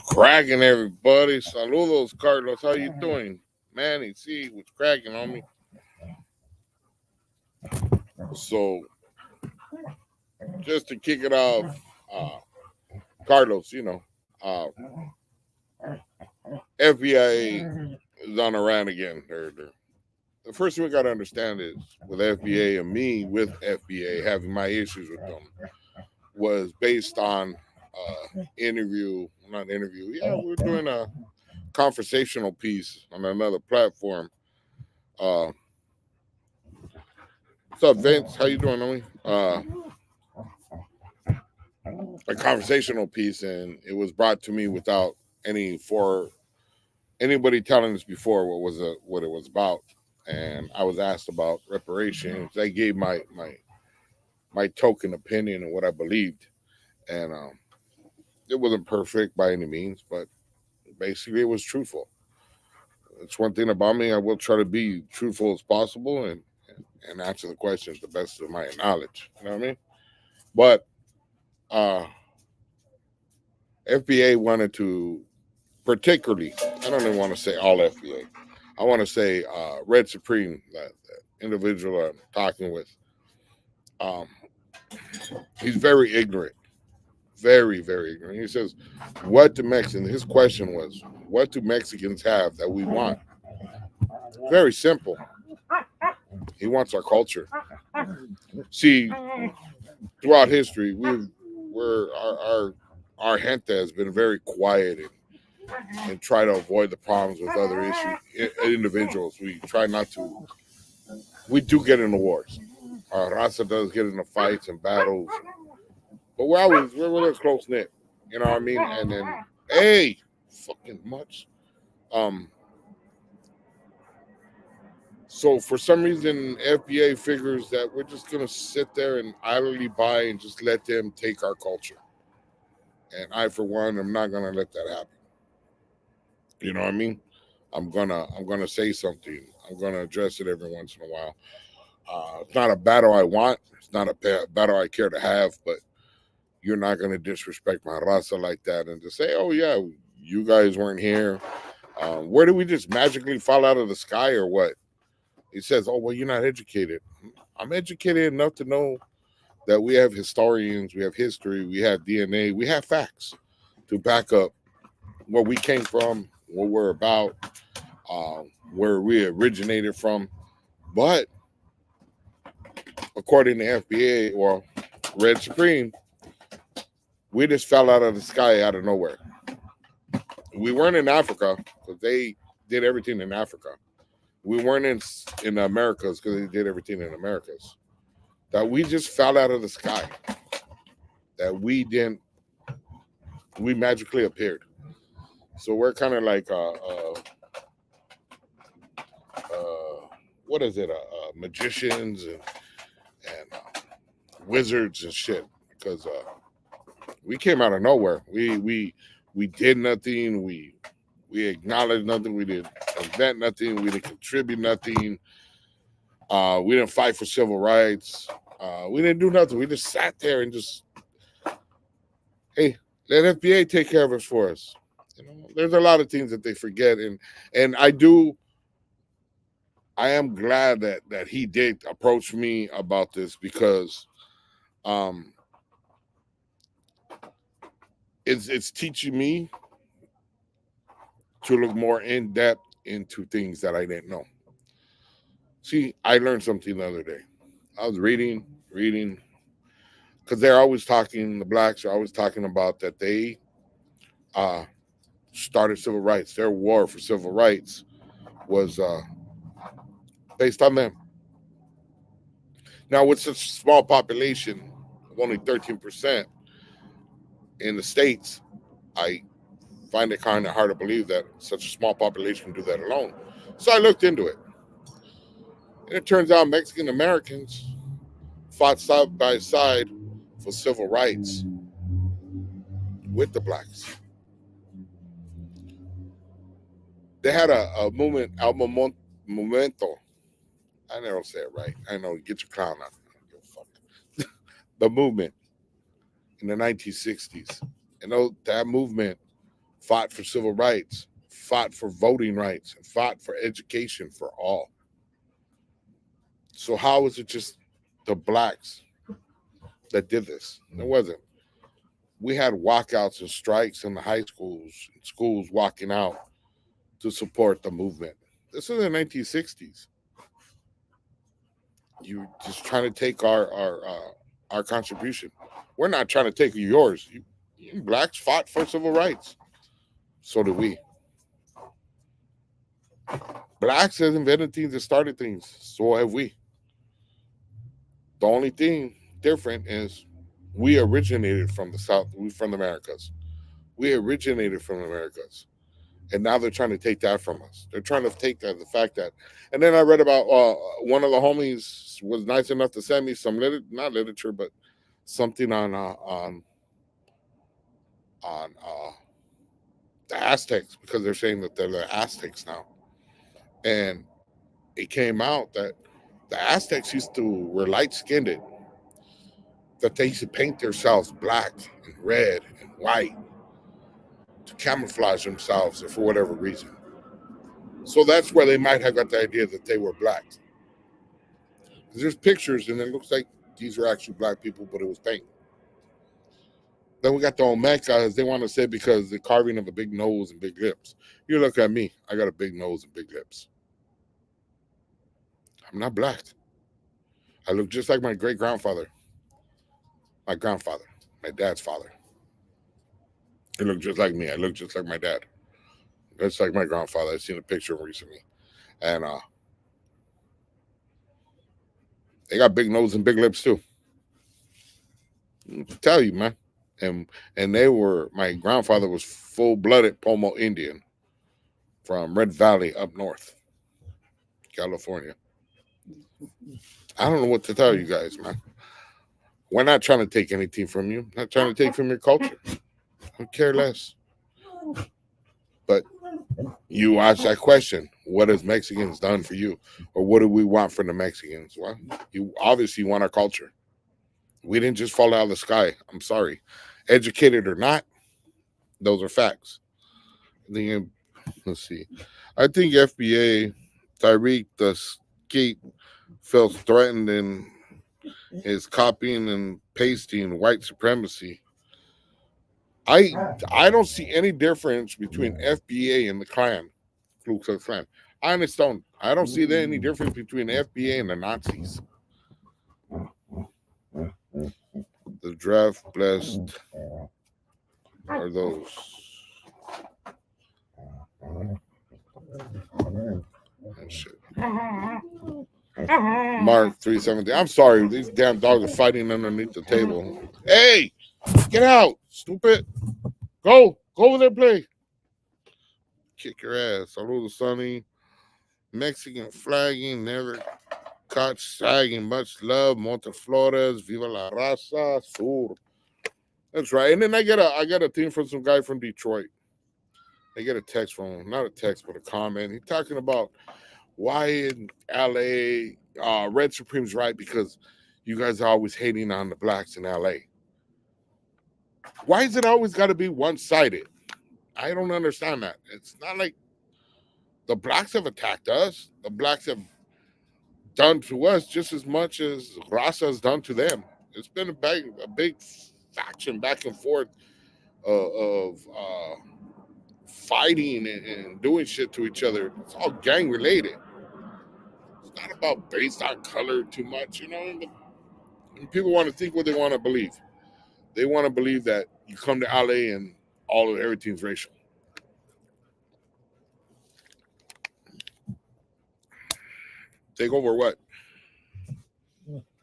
Cracking, everybody. Saludos, Carlos. How you doing? Manny, see what's cracking on me. So, just to kick it off, Carlos, FBI is on a rant again. The first thing we got to understand is with FBA and me with FBA having my issues with them was based on not interview. Yeah, we're doing a conversational piece on another platform. What's up, Vince? How you doing, Omi? A conversational piece, and it was brought to me without anybody telling us before what it was about. And I was asked about reparations. I gave my token opinion and what I believed, and it wasn't perfect by any means, but basically it was truthful. It's one thing about me. I will try to be truthful as possible and answer the questions the best of my knowledge. You know what I mean? But FBA wanted to, particularly, I don't even want to say all FBA. I want to say Red Supreme, that individual I'm talking with. He's very ignorant. Very, very ignorant. He says, his question was, what do Mexicans have that we want? Very simple. He wants our culture. See, throughout history, our gente has been very quiet and try to avoid the problems with other individuals. We try not to. We do get into wars. Our raza does get into fights and battles, but we're really close knit. You know what I mean? And then, fucking much. So for some reason, FBA figures that we're just gonna sit there and idly buy and just let them take our culture. And I, for one, am not gonna let that happen. You know what I mean? I'm gonna say something. I'm gonna address it every once in a while. It's not a battle I want. It's not a battle I care to have. But you're not gonna disrespect my raza like that and just say, "Oh yeah, you guys weren't here. Where did we just magically fall out of the sky or what?" He says, "Oh well, you're not educated." I'm educated enough to know that we have historians, we have history, we have DNA, we have facts to back up where we came from, what we're about, where we originated from. But according to FBA or Red Supreme, we just fell out of the sky out of nowhere. We weren't in Africa because they did everything in Africa. We weren't in the Americas because they did everything in Americas. That we just fell out of the sky. That we magically appeared. So we're kind of like what is it? Magicians and wizards and shit. Because we came out of nowhere. We did nothing. We acknowledged nothing. We didn't invent nothing. We didn't contribute nothing. We didn't fight for civil rights. We didn't do nothing. We just sat there and just, hey, let FBA take care of us for us. You know, there's a lot of things that they forget, and I am glad that he did approach me about this because, it's teaching me to look more in depth into things that I didn't know. See, I learned something the other day. I was reading, because they're always talking, the blacks are always talking about that they started civil rights. Their war for civil rights was based on them. Now, with such a small population of only 13% in the States, I find it kind of hard to believe that such a small population can do that alone. So I looked into it. And it turns out Mexican Americans fought side by side for civil rights with the blacks. They had a movement, momento. I never say it right. I know, get your clown out. The movement in the 1960s. And that movement fought for civil rights, fought for voting rights, and fought for education for all. So how is it just the blacks that did this? It wasn't. We had walkouts and strikes in the high schools walking out to support the movement. This is the 1960s. You just trying to take our contribution. We're not trying to take yours. You blacks fought for civil rights. So did we. Blacks have invented things and started things. So have we. The only thing different is we originated from the South. We from the Americas. We originated from the Americas. And now they're trying to take that from us. They're trying to take the fact that. And then I read about one of the homies was nice enough to send me some not literature, but something on the Aztecs, because they're saying that they're the Aztecs now. And it came out that the Aztecs were light skinned, that they used to paint themselves black and red and white to camouflage themselves for whatever reason. So that's where they might have got the idea that they were black. Because there's pictures and it looks like these are actually black people, but it was paint. Then we got the Olmecas. They want to say because the carving of a big nose and big lips. You look at me, I got a big nose and big lips. I'm not black. I look just like my great-grandfather. My grandfather. My dad's father. He looked just like me. I look just like my dad. That's like my grandfather. I've seen a picture of him recently. And they got big nose and big lips too. I'll tell you, man. And my grandfather was full-blooded Pomo Indian from Red Valley up north, California. I don't know what to tell you guys, man. We're not trying to take anything from you. Not trying to take from your culture. I care less. But you ask that question, what has Mexicans done for you? Or what do we want from the Mexicans? Well, you obviously want our culture. We didn't just fall out of the sky. I'm sorry. Educated or not, those are facts. Let's see. I think FBA, Tyreek, the skate, felt threatened and is copying and pasting white supremacy. I don't see any difference between FBA and the Klan, Ku Klux Klan. I understand. I don't see any difference between the FBA and the Nazis. The draft blessed are those. And shit. Mark 370. I'm sorry, these damn dogs are fighting underneath the table. Hey, get out, stupid. Go over there, play. Kick your ass. Saludos, Sonny. Mexican flagging, never caught sagging. Much love, Monteflores. Viva la raza, sur. That's right. And then I got a thing from some guy from Detroit. I get a text from him, not a text, but a comment. He's talking about why in LA, Red Supreme's right because you guys are always hating on the blacks in LA. Why is it always got to be one-sided? I don't understand that. It's not like the blacks have attacked us. The blacks have done to us just as much as raza has done to them. It's been a big faction back and forth of fighting and doing shit to each other. It's all gang related. It's not about based on color too much, you know. And people want to think what they want to believe. They want to believe that you come to LA and everything's racial. Take over what?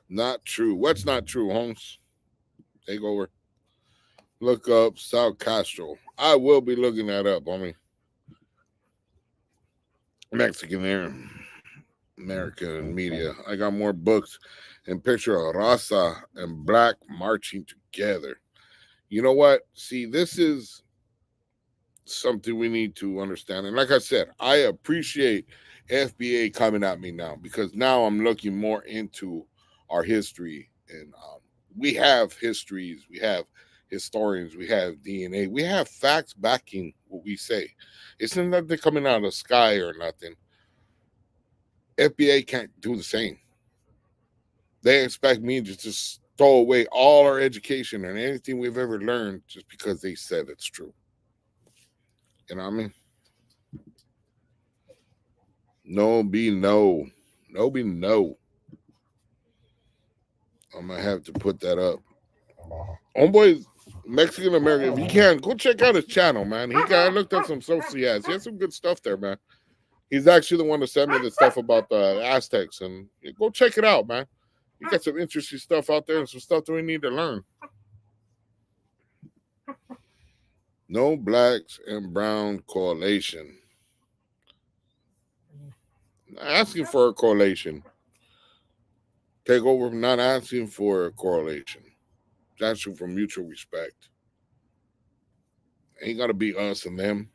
Not true. What's not true, Holmes? Take over. Look up South Castro. I will be looking that up, homie. Mexican American media. I got more books and picture of raza and black marching together. You know what? See, this is something we need to understand. And like I said, I appreciate FBA coming at me now because now I'm looking more into our history. And we have histories, we have historians, we have DNA, we have facts backing what we say. It's not that they're coming out of the sky or nothing. FBA can't do the same. They expect me to just throw away all our education and anything we've ever learned just because they said it's true. You know what I mean? No be no. No be no. I'm gonna have to put that up. Homeboy, Mexican American. If you can, go check out his channel, man. I looked up some stuff he has. He has some good stuff there, man. He's actually the one that sent me the stuff about the Aztecs, and go check it out, man. You got some interesting stuff out there and some stuff that we need to learn. No blacks and brown correlation. Asking for a correlation. Take over from not asking for a correlation. Asking for mutual respect. Ain't gotta be us and them.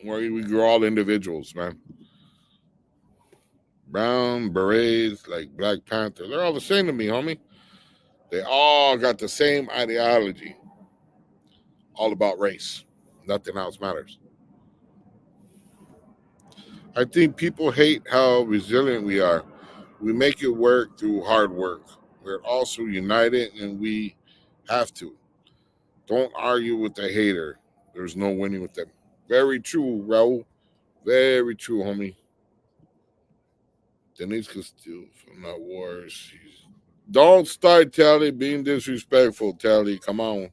We're all individuals, man. Brown berets, like Black Panther, they're all the same to me, homie. They all got the same ideology. All about race. Nothing else matters. I think people hate how resilient we are. We make it work through hard work. We're also united and we have to. Don't argue with the hater. There's no winning with them. Very true, Raul. Very true, homie. Denise Castillo from that war. Don't start, Tally, being disrespectful, Tally. Come on.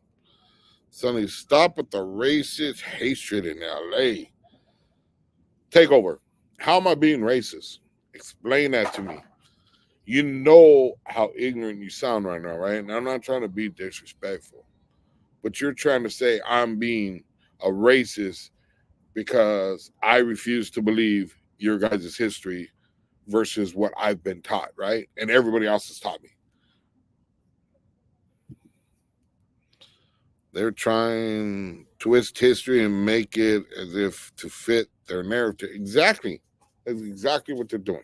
Sonny, stop with the racist hatred in LA. Take over. How am I being racist? Explain that to me. You know how ignorant you sound right now, right? And I'm not trying to be disrespectful, but you're trying to say I'm being a racist because I refuse to believe your guys' history versus what I've been taught, right? And everybody else has taught me. They're trying to twist history and make it as if to fit their narrative. Exactly. That's exactly what they're doing.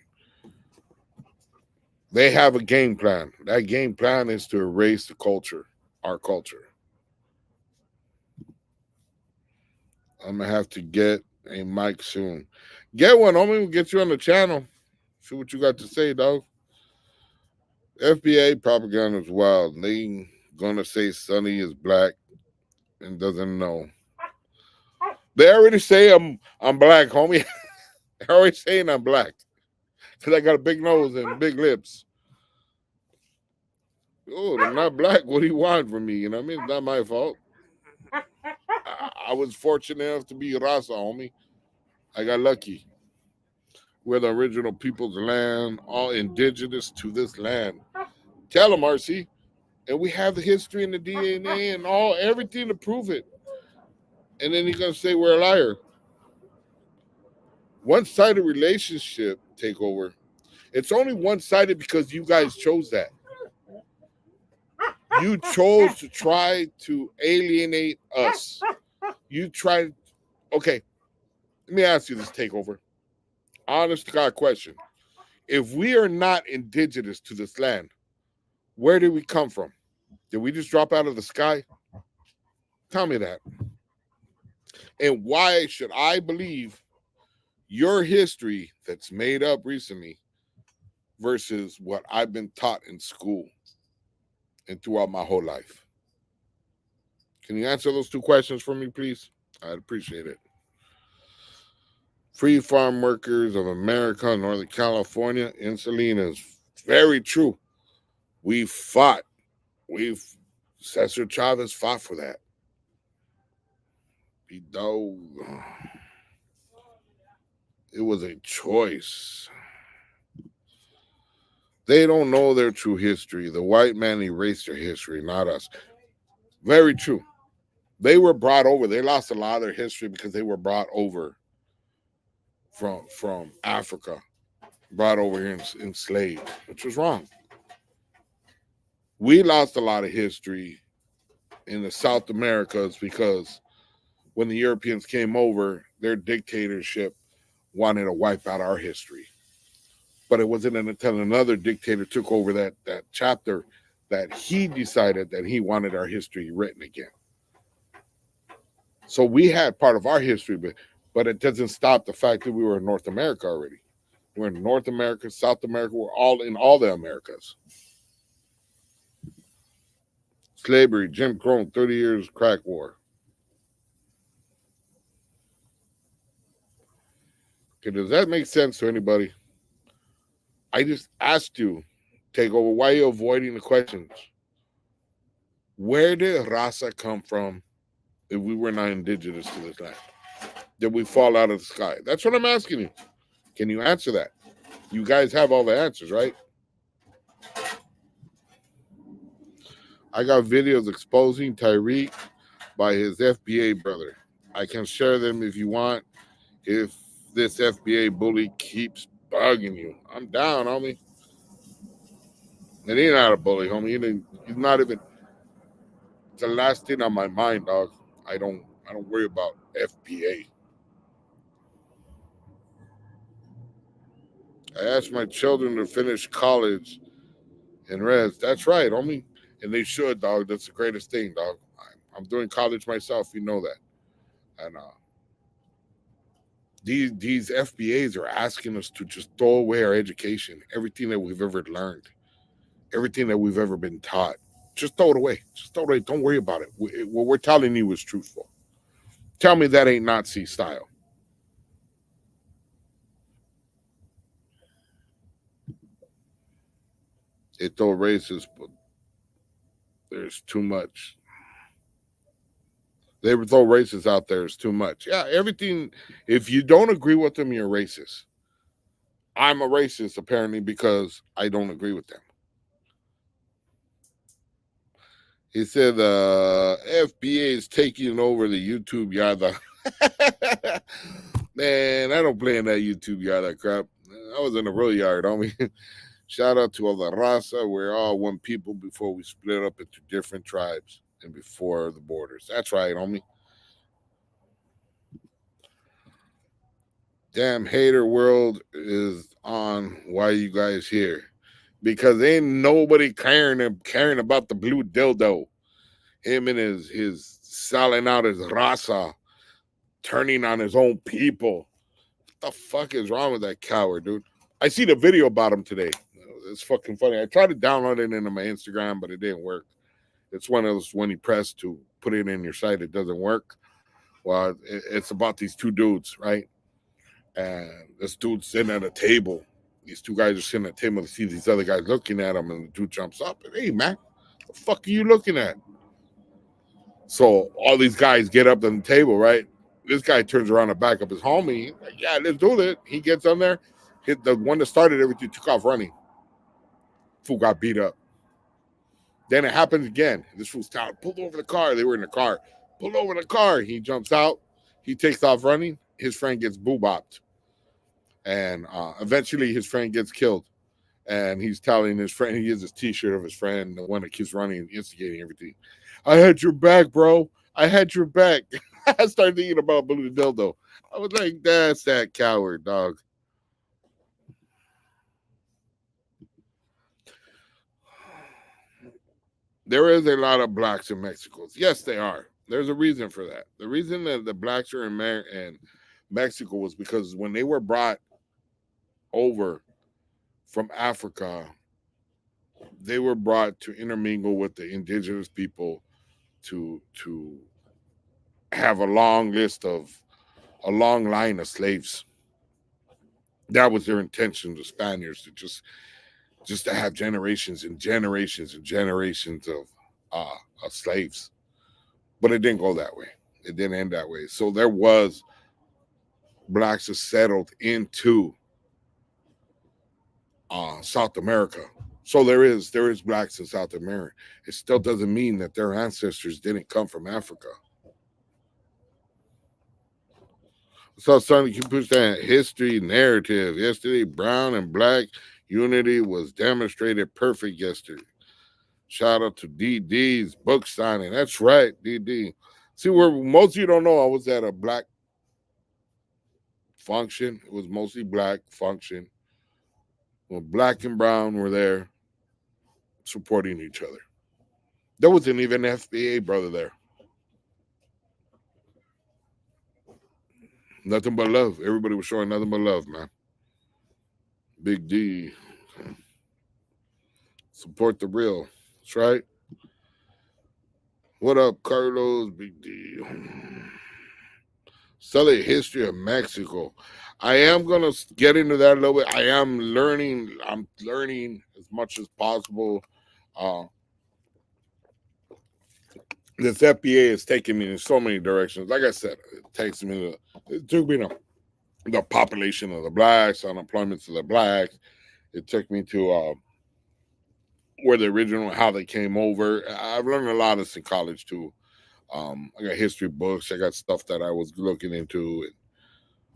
They have a game plan. That game plan is to erase the culture, our culture. I'm gonna have to get a mic soon. Get one, homie. We'll get you on the channel. See what you got to say, dog. FBA propaganda is wild. They gonna say Sonny is black and doesn't know. They already say I'm black, homie. They're always saying I'm black because I got a big nose and big lips. Oh, I'm not black. What do you want from me? You know what I mean? It's not my fault. I was fortunate enough to be raza, homie. I got lucky. We're the original people's land, all indigenous to this land. Tell them, RC. And we have the history and the DNA and everything to prove it. And then you're gonna say we're a liar. One-sided relationship takeover. It's only one-sided because you guys chose that. You chose to try to alienate us. You tried. Okay, let me ask you this takeover. Honest to God question. If we are not indigenous to this land, where did we come from? Did we just drop out of the sky? Tell me that. And why should I believe your history that's made up recently versus what I've been taught in school and throughout my whole life? Can you answer those two questions for me, please? I'd appreciate it. Free Farm Workers of America, Northern California, in Salinas. Very true. We fought. Cesar Chavez fought for that. It was a choice. They don't know their true history. The white man erased their history, not us. Very true. They were brought over. They lost a lot of their history because they were brought over from Africa, brought over here enslaved, which was wrong. We lost a lot of history in the South Americas because when the Europeans came over, their dictatorship wanted to wipe out our history. But it wasn't until another dictator took over that chapter that he decided that he wanted our history written again. So we had part of our history, but it doesn't stop the fact that we were in North America already. We're in North America, South America, we're all in all the Americas. Slavery, Jim Crow, 30 years crack war. Okay, does that make sense to anybody? I just asked you, take over. Why are you avoiding the questions? Where did raza come from if we were not indigenous to this land? Did we fall out of the sky? That's what I'm asking you. Can you answer that? You guys have all the answers, right? I got videos exposing Tyreek by his FBA brother. I can share them if you want. If this FBA bully keeps bugging you, I'm down, homie. And he's not a bully, homie. He's not even. It's the last thing on my mind, dog. I don't worry about FBA. I asked my children to finish college and rest. That's right, homie. And they should, dog. That's the greatest thing, dog. I'm doing college myself. You know that. And these FBAs are asking us to just throw away our education, everything that we've ever learned, everything that we've ever been taught. Just throw it away. Just throw it away. Don't worry about it. What we're telling you is truthful. Tell me that ain't Nazi style. They throw racist, but there's too much. They throw racists out there is too much. Yeah, everything. If you don't agree with them, you're racist. I'm a racist apparently because I don't agree with them. He said FBA is taking over the YouTube yada. Man, I don't play in that YouTube yada crap. I was in the real yard, homie. Shout out to all the raza. We're all one people before we split up into different tribes and before the borders. That's right, homie. Damn hater world is on. Why you guys here? Because ain't nobody caring about the blue dildo. Him and his selling out his raza, turning on his own people. What the fuck is wrong with that coward, dude? I see the video about him today. It's fucking funny. I tried to download it into my Instagram, but it didn't work. It's one of those when you press to put it in your site, it doesn't work. Well, it's about these two dudes, right? And this dude's sitting at a table. These two guys are sitting at a table. They see these other guys looking at him, and the dude jumps up and, hey, man, what the fuck are you looking at? So all these guys get up on the table, right? This guy turns around and back up his homie. Like, yeah, let's do it. He gets on there. The one that started everything took off running. Fool got beat up. Then it happens again. This fool's down. Pulled over the car. They were in the car. Pulled over the car. He jumps out. He takes off running. His friend gets boo-bopped. And eventually his friend gets killed. And he's telling his friend, he gives his t-shirt of his friend, the one that keeps running and instigating everything. I had your back, bro. I had your back. I started thinking about Blue Dildo. I was like, that's that coward, dog. There is a lot of blacks in Mexico. Yes, they are. There's a reason for that. The reason that the blacks are in Mexico was because when they were brought over from Africa, they were brought to intermingle with the indigenous people to have a long line of slaves. That was their intention, the Spaniards, to just to have generations and generations and generations of slaves. But it didn't go that way. It didn't end that way. So there was blacks that settled into South America. So there is blacks in South America. It still doesn't mean that their ancestors didn't come from Africa. So son, you push that history narrative. Yesterday, brown and black unity was demonstrated perfect yesterday. Shout out to DD's book signing. That's right, DD. See, where most of you don't know, I was at a black function. It was mostly black function. Well, black and brown were there supporting each other. There wasn't even an FBA brother there. Nothing but love. Everybody was showing nothing but love, man. Big D. Support the real. That's right. What up, Carlos? Big D. Study history of Mexico. I am gonna get into that a little bit. I am learning. I'm learning as much as possible. Uh, this FBA is taking me in so many directions. Like I said, it took me to the population of the blacks, unemployment of the blacks. It took me to where the original, how they came over. I've learned a lot of this in college too. I got history books. I got stuff that I was looking into.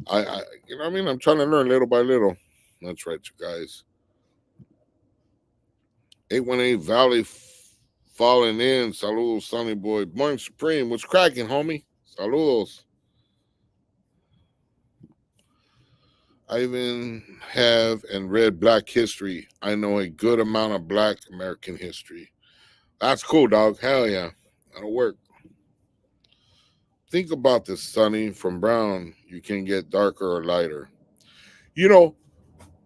I you know what I mean? I'm trying to learn little by little. That's right, you guys. 818 Valley falling in. Saludos, Sonny Boy. Morning Supreme. What's cracking, homie? Saludos. I even have and read Black history. I know a good amount of Black American history. That's cool, dog. Hell yeah. That'll work. Think about this, Sonny. From brown, you can get darker or lighter. You know,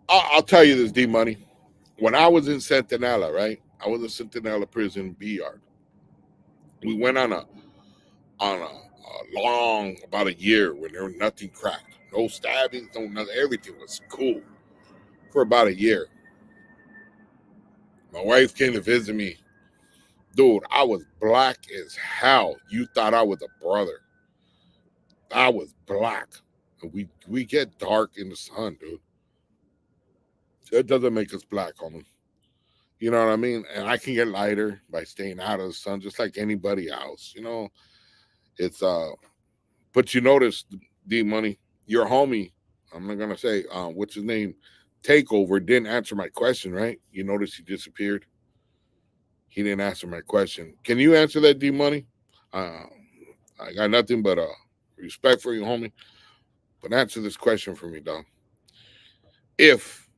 I'll tell you this, D Money. When I was in Centinela, right? I was in Centinela prison, B yard. We went on a long, about a year when there was nothing cracked. No stabbings, no nothing. Everything was cool for about a year. My wife came to visit me. Dude, I was black as hell. You thought I was a brother. I was black. And we get dark in the sun, dude. It doesn't make us black, homie. You know what I mean? And I can get lighter by staying out of the sun, just like anybody else. You know, it's But you notice, D Money, your homie. I'm not gonna say what's his name. Takeover didn't answer my question, right? You notice he disappeared. He didn't answer my question. Can you answer that, D Money? Uh, I got nothing but respect for you, homie. But answer this question for me, dog. If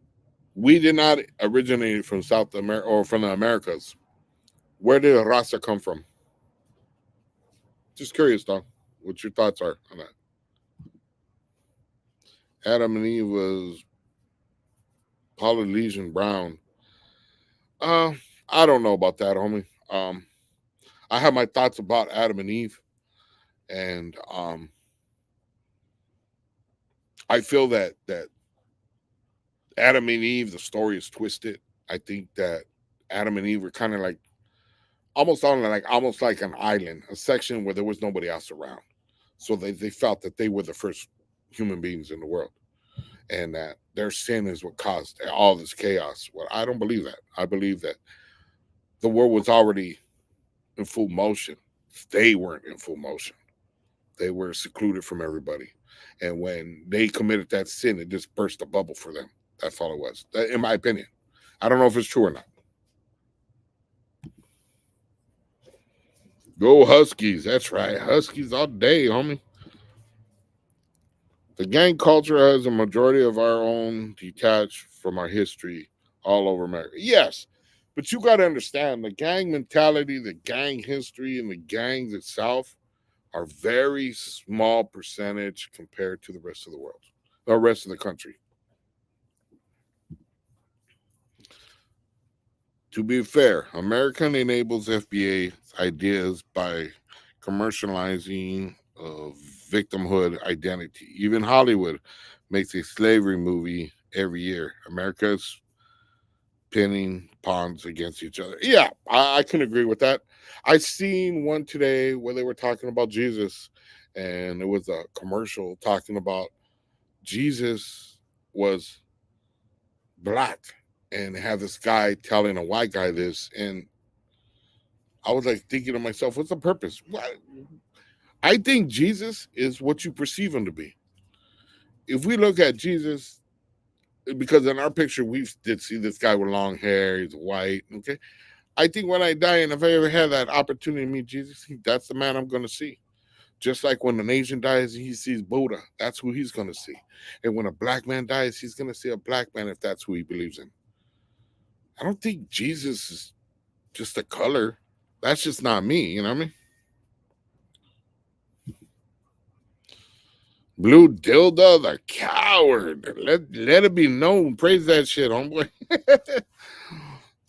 we did not originate from South America or from the Americas, where did raza come from? Just curious, dog. What your thoughts are on that? Adam and Eve was Polynesian brown. Uh, I don't know about that, homie. I have my thoughts about Adam and Eve, and I feel that Adam and Eve, the story is twisted. I think that Adam and Eve were kind of like almost like an island, a section where there was nobody else around. So they felt that they were the first human beings in the world, and that their sin is what caused all this chaos. Well, I don't believe that. I believe that the world was already in full motion. They weren't in full motion. They were secluded from everybody. And when they committed that sin, it just burst a bubble for them. That's all it was, in my opinion. I don't know if it's true or not. Go Huskies. That's right. Huskies all day, homie. The gang culture has a majority of our own detached from our history all over America. Yes, but you got to understand the gang mentality, the gang history, and the gangs itself are very small percentage compared to the rest of the world, the rest of the country. To be fair, American enables FBA ideas by commercializing victimhood identity. Even Hollywood makes a slavery movie every year. America's pinning pawns against each other. Yeah, I can agree with that. I seen one today where they were talking about Jesus, and it was a commercial talking about Jesus was black. and have this guy telling a white guy this, and I was like thinking to myself, what's the purpose? What? I think Jesus is what you perceive him to be. If we look at Jesus, because in our picture we did see this guy with long hair, he's white. Okay, I think when I die, and if I ever had that opportunity to meet Jesus, that's the man I'm going to see. Just like when an Asian dies, he sees Buddha. That's who he's going to see. And when a black man dies, he's going to see a black man if that's who he believes in. I don't think Jesus is just a color. That's just not me. You know what I mean? Blue Dildo, the coward. Let it be known. Praise that shit, homeboy.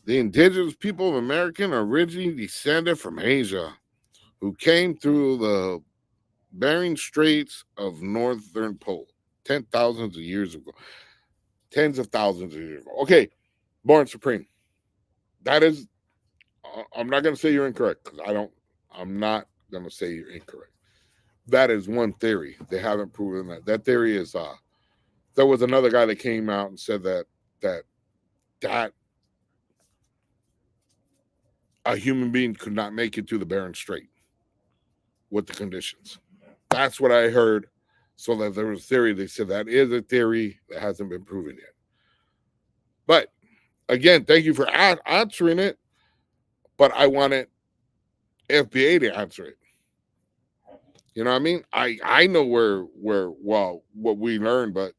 The indigenous people of America are originally descended from Asia, who came through the Bering Straits of Northern Pole 10,000 of years ago. Tens of thousands of years ago. Okay, Born Supreme. That is, I'm not going to say you're incorrect, because I'm not going to say you're incorrect. That is one theory. They haven't proven that. That theory is, there was another guy that came out and said that a human being could not make it to the Bering Strait with the conditions. That's what I heard. So that there was a theory. They said that is a theory that hasn't been proven yet. But again, thank you for answering it. But I wanted FBA to answer it. You know what I mean? I know where well what we learned, but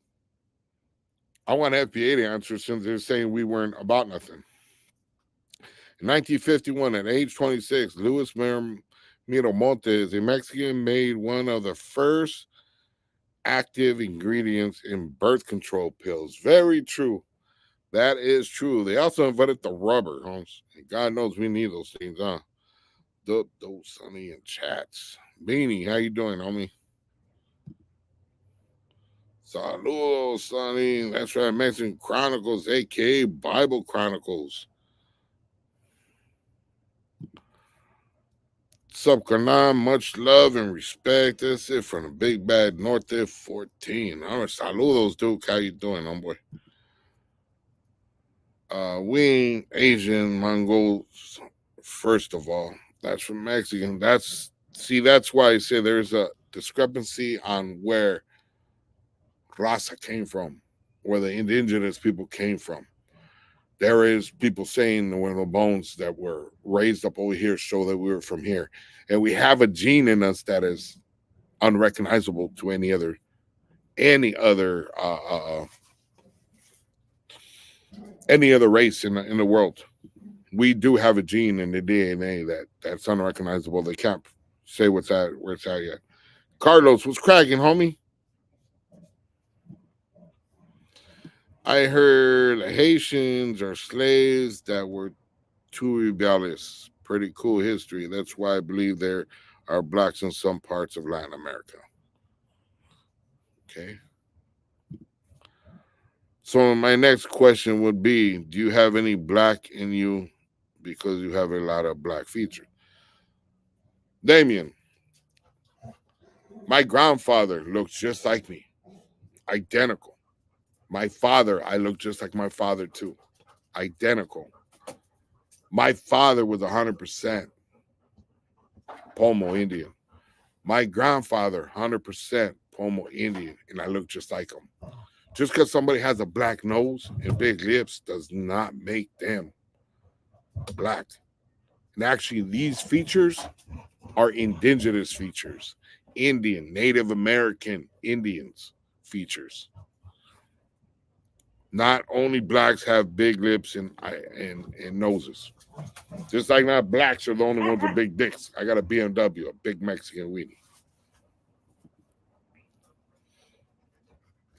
I want FBA to answer since they're saying we weren't about nothing. In 1951, at age 26, Luis Miramontes, a Mexican, made one of the first active ingredients in birth control pills. Very true. That is true. They also invented the rubber, Holmes. And God knows we need those things, huh? Those Sonny in chats. Beanie, how you doing, homie? Saludos, Sonny. That's right. Mexican Chronicles, aka Bible Chronicles. Sup, Kanan? Much love and respect. That's it from the Big Bad North 14. All right, saludos, Duke. How you doing, homeboy? We ain't Asian Mongols, first of all. That's from Mexican. That's why I say there's a discrepancy on where raza came from, where the indigenous people came from. There is people saying when the bones that were raised up over here show that we were from here. And we have a gene in us that is unrecognizable to any other race in the world. We do have a gene in the DNA that's unrecognizable. They can't say where it's at yet. Carlos, what's cracking, homie? I heard Haitians are slaves that were too rebellious. Pretty cool history. That's why I believe there are blacks in some parts of Latin America. Okay. So my next question would be, do you have any black in you because you have a lot of black features? Damien, my grandfather looks just like me. Identical. My father, I look just like my father too. Identical. My father was 100% Pomo Indian. My grandfather, 100% Pomo Indian, and I look just like him. Just because somebody has a black nose and big lips does not make them black. And actually, these features are indigenous features, Indian, Native American Indians features. Not only blacks have big lips and noses. Just like not blacks are the only ones with big dicks. I got a BMW, a big Mexican weenie.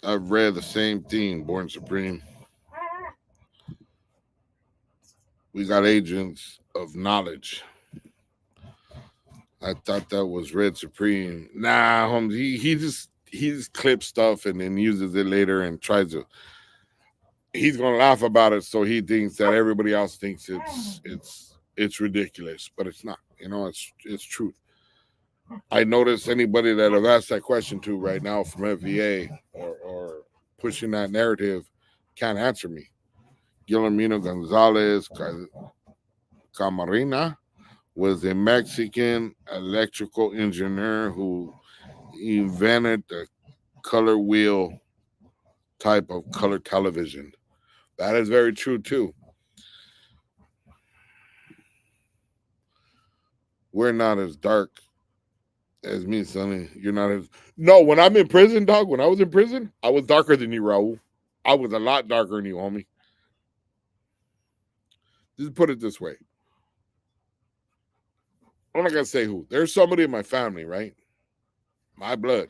I've read the same thing, Born Supreme. We got agents of knowledge. I thought that was Red Supreme. Nah, Holmes, he just clips stuff and then uses it later and tries to. He's gonna laugh about it, so he thinks that everybody else thinks it's ridiculous, but it's not. You know, it's truth. I notice anybody that I've asked that question to right now from FVA or pushing that narrative can't answer me. Guillermino Gonzalez Camarena was a Mexican electrical engineer who invented the color wheel type of color television. That is very true too. We're not as dark as me, Sonny. You're not as no. When I'm in prison, dog. When I was in prison, I was darker than you, Raul. I was a lot darker than you, homie. Just put it this way. I'm not gonna say who. There's somebody in my family, right? My blood.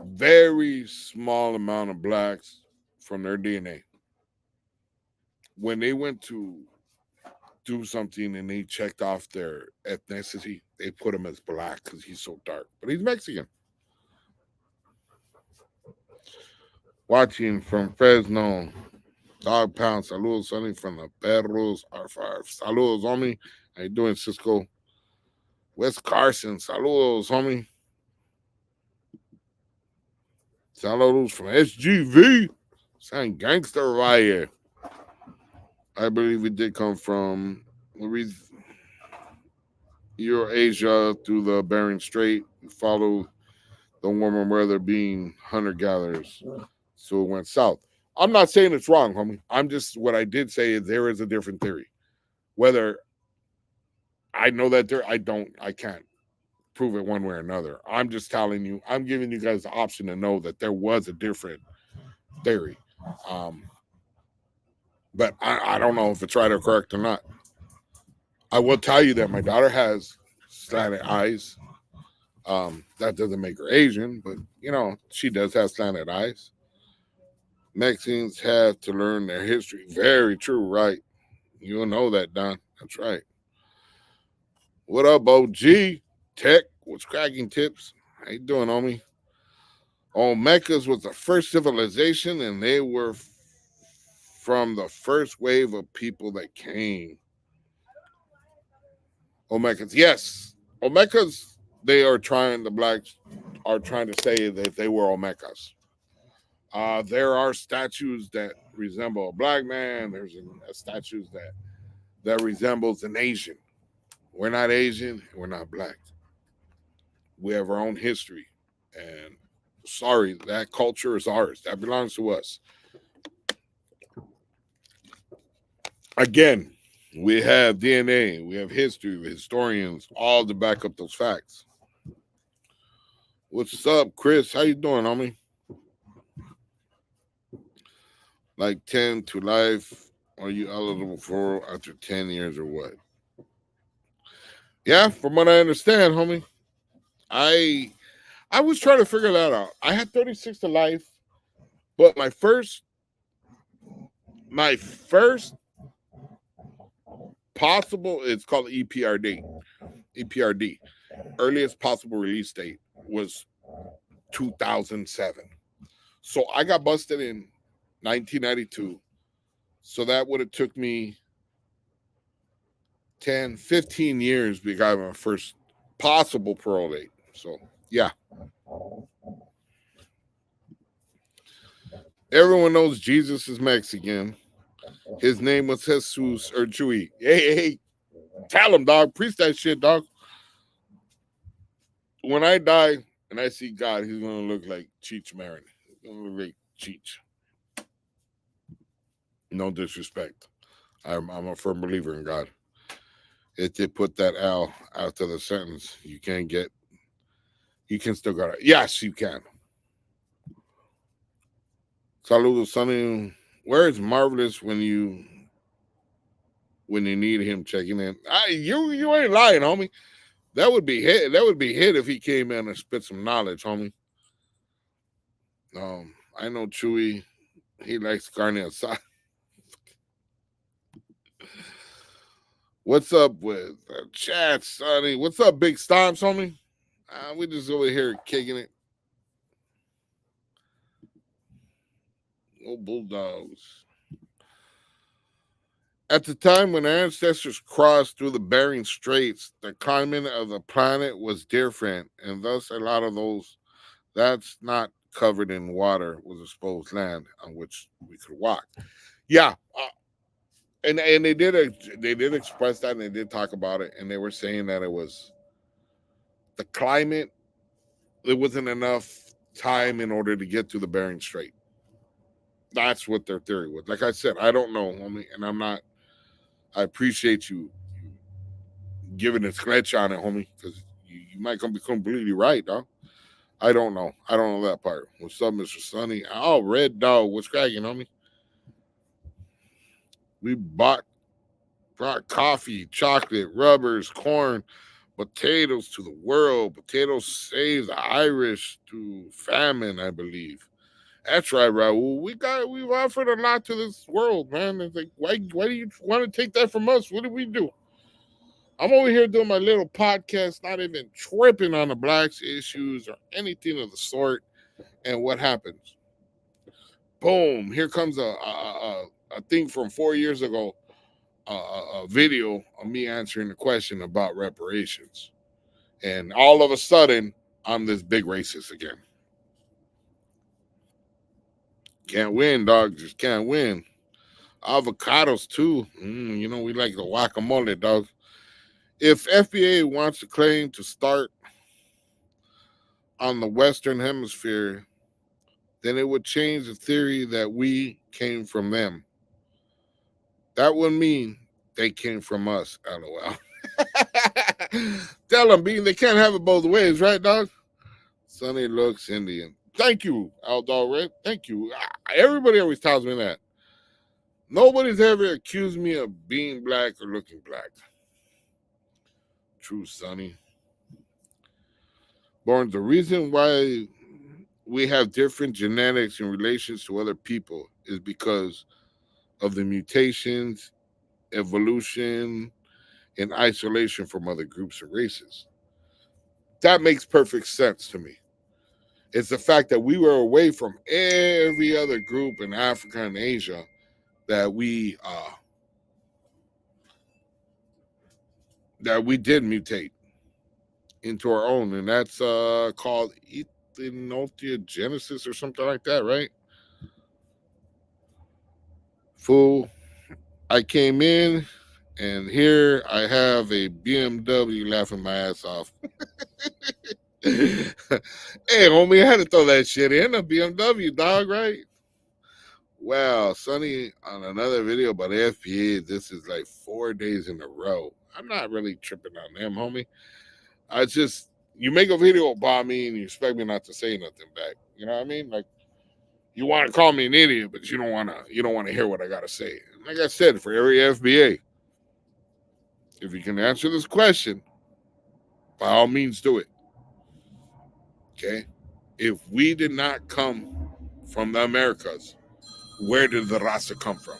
Very small amount of blacks from their DNA. When they went to do something and they checked off their ethnicity, they put him as black because he's so dark. But he's Mexican. Watching from Fresno, Dog Pound, saludos, Sonny, from the Perros, saludos, homie. How you doing, Cisco? West Carson, saludos, homie. Saludos from SGV. Sound gangster right here. I believe it did come from Eurasia through the Bering Strait. We followed the warmer weather being hunter-gatherers. So it went south. I'm not saying it's wrong, homie. I'm just, what I did say is there is a different theory. Whether I know that I can't prove it one way or another. I'm just telling you, I'm giving you guys the option to know that there was a different theory. But I don't know if it's right or correct or not. I will tell you that my daughter has slanted eyes. That doesn't make her Asian, but she does have slanted eyes. Mexicans have to learn their history. Very true, right? You'll know that, Don. That's right. What up, OG? Tech, what's cracking tips? How you doing, homie? Olmecas was the first civilization, and they were from the first wave of people that came. Olmecas, yes. Olmecas, the blacks are trying to say that they were Olmecas. There are statues that resemble a black man. There's statues that resembles an Asian. We're not Asian. We're not black. We have our own history. And sorry, that culture is ours. That belongs to us. Again, we have DNA. We have history, historians, all to back up those facts. What's up, Chris? How you doing, homie? Like 10 to life, are you eligible for after 10 years or what? Yeah, from what I understand, homie. I was trying to figure that out. I had 36 to life, but my first possible, it's called EPRD. EPRD. Earliest possible release date was 2007. So I got busted in 1992. So that would have took me 10, 15 years to get my first possible parole date. So, yeah. Everyone knows Jesus is Mexican. His name was Jesus or Chewy. Hey, tell him, dog. Preach that shit, dog. When I die and I see God, he's going to look like Cheech Marin. He's going to look like Cheech. No disrespect. I'm a firm believer in God. If they put that L after the sentence, you can still got it. Yes, you can. Saludos, Sonny. Where is Marvelous when you need him checking in? You ain't lying, homie. That would be hit. That would be hit if he came in and spit some knowledge, homie. I know Chewy. He likes carne asada. What's up with chat, Sonny? What's up, Big Stomps, homie? We just over here kicking it. Oh, Bulldogs. At the time when our ancestors crossed through the Bering Straits, the climate of the planet was different, and thus a lot of that's not covered in water was exposed land on which we could walk. Yeah, and they did express that, and they did talk about it, and they were saying that it was the climate. There wasn't enough time in order to get to the Bering Strait. That's what their theory was. Like I said, I don't know, homie, and I'm not. I appreciate you giving a scratch on it, homie, because you might be completely right, dog. I don't know. I don't know that part. What's up, Mr. Sonny? Oh, Red Dog, what's cracking, homie? We brought coffee, chocolate, rubbers, corn, potatoes to the world. Potatoes saved the Irish to famine, I believe. That's right, Raul. We've offered a lot to this world, man. It's like, why do you want to take that from us? What did we do? I'm over here doing my little podcast, not even tripping on the blacks issues or anything of the sort. And what happens? Boom! Here comes a thing from 4 years ago, a video of me answering the question about reparations, and all of a sudden, I'm this big racist again. Can't win, dog. Just can't win. Avocados too. We like the guacamole, dog. If FBA wants to claim to start on the Western Hemisphere, then it would change the theory that we came from them. That would mean they came from us, LOL. Tell them, Bean, they can't have it both ways, right, dog? Sonny looks Indian. Thank you, Aldal Red. Thank you. Everybody always tells me that. Nobody's ever accused me of being black or looking black. True, Sonny. Born, the reason why we have different genetics in relations to other people is because of the mutations, evolution, and isolation from other groups and races. That makes perfect sense to me. It's the fact that we were away from every other group in Africa and Asia that we did mutate into our own, and that's called ethnogenesis or something like that, right? Fool, I came in, and here I have a BMW laughing my ass off. Hey, homie, I had to throw that shit in a BMW, dog, right? Wow, Sonny on another video about FBA. This is like 4 days in a row. I'm not really tripping on them, homie. You make a video about me and you expect me not to say nothing back. You know what I mean? Like, you want to call me an idiot, but you don't want to hear what I got to say. Like I said, for every FBA, if you can answer this question, by all means do it. Okay? If we did not come from the Americas, where did the raza come from?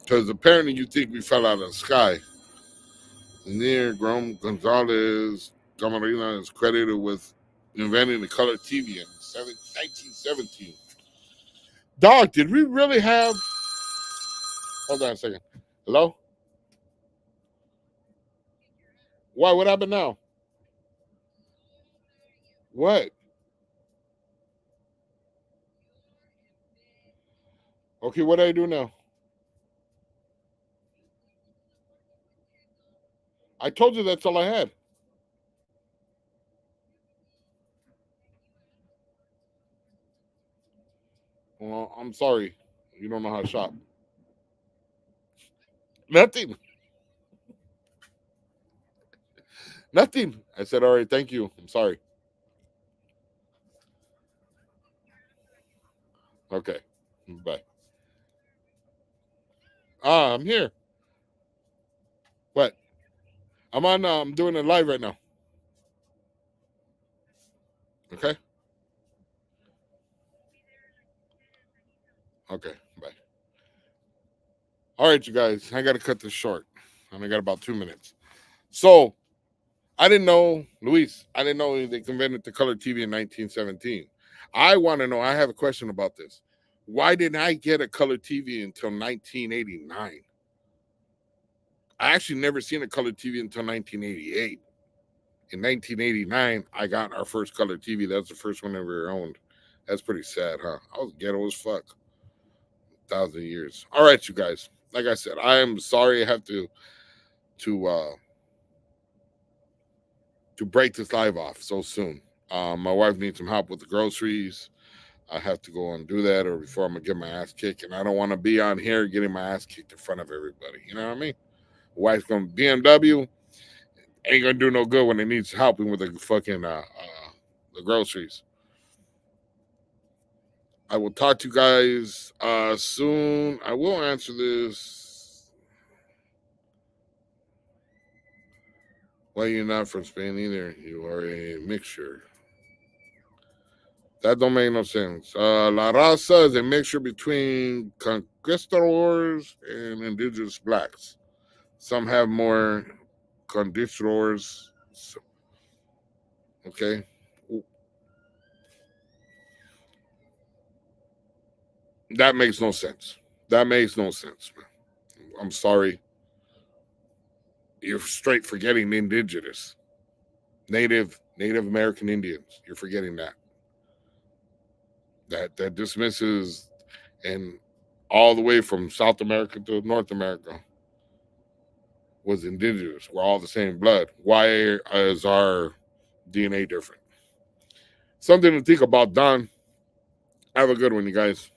Because apparently you think we fell out of the sky. Near Grom Gonzalez Camarena is credited with inventing the color TV in 1917. Dog, did we really have... Hold on a second. Hello? Why? What happened now? What? Okay, what do I do now? I told you that's all I had. Well, I'm sorry. You don't know how to shop. Nothing. Nothing. I said, all right, thank you. I'm sorry. Okay. Bye. I'm here. What? I'm doing it live right now. Okay? Okay. Bye. All right, you guys. I got to cut this short. And I got about 2 minutes. So, I didn't know, Luis, I didn't know they invented the color TV in 1917. I want to know, I have a question about this. Why didn't I get a color TV until 1989? I actually never seen a color TV until 1988. In 1989, I got our first color TV. That's the first one I ever owned. That's pretty sad, huh? I was ghetto as fuck. 1,000 years. All right, you guys. Like I said, I am sorry I have to uh to break this live off so soon. My wife needs some help with the groceries. I have to go and do that, or before I'm gonna get my ass kicked. And I don't want to be on here getting my ass kicked in front of everybody. You know what I mean? Wife's gonna BMW ain't gonna do no good when it needs helping with the fucking the groceries. I will talk to you guys soon. I will answer this. Why you're not from Spain either? You are a mixture. That don't make no sense. La raza is a mixture between conquistadors and indigenous blacks. Some have more conquistadors. Okay. That makes no sense. That makes no sense, man. I'm sorry. You're straight forgetting the indigenous. Native American Indians. You're forgetting that. That dismisses and all the way from South America to North America was indigenous. We're all the same blood. Why is our DNA different? Something to think about, Don. Have a good one, you guys.